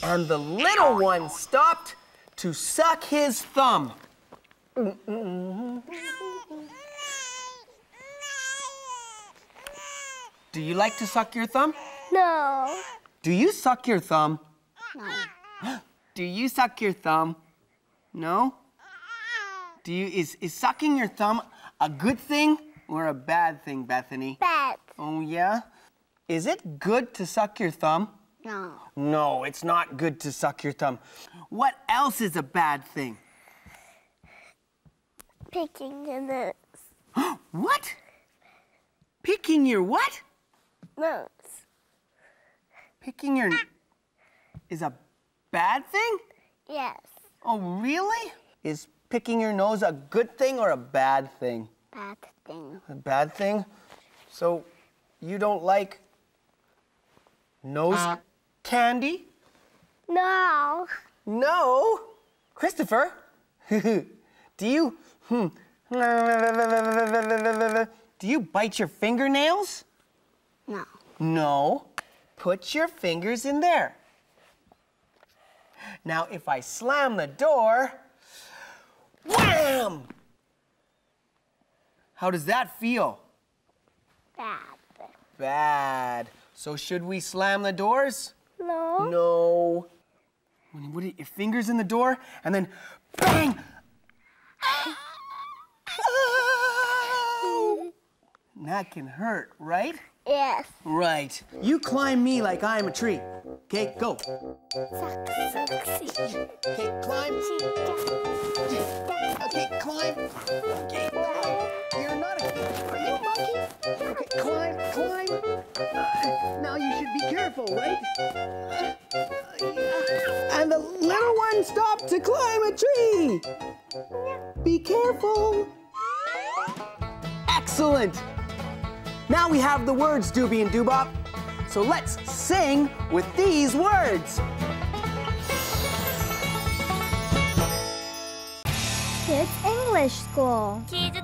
And the little one stopped to suck his thumb. Do you like to suck your thumb? No. Do you suck your thumb? No. Do you suck your thumb? No? Is sucking your thumb a good thing or a bad thing, Bethany? Bad. Oh, yeah? Is it good to suck your thumb? No. No, it's not good to suck your thumb. What else is a bad thing? Picking your nose. What? Picking your what? Nose. Picking your is a bad thing? Yes. Oh, really? Is picking your nose a good thing or a bad thing? Bad thing. A bad thing? So you don't like nose candy? No. No? Christopher? Do you bite your fingernails? No. No. Put your fingers in there. Now, if I slam the door, wham! How does that feel? Bad. Bad. So should we slam the doors? No. No. Your fingers in the door, and then bang! Oh! That can hurt, right? Yes. Right. You climb me like I'm a tree. Okay, go. Succeed. Okay, climb. Okay, climb. Okay, climb. You're not are you a monkey? Okay, climb. Now you should be careful, right? And the little one stopped to climb a tree. Be careful. Excellent. Now we have the words, Doobie and Doobop. So let's sing with these words. Kids English School. 키즈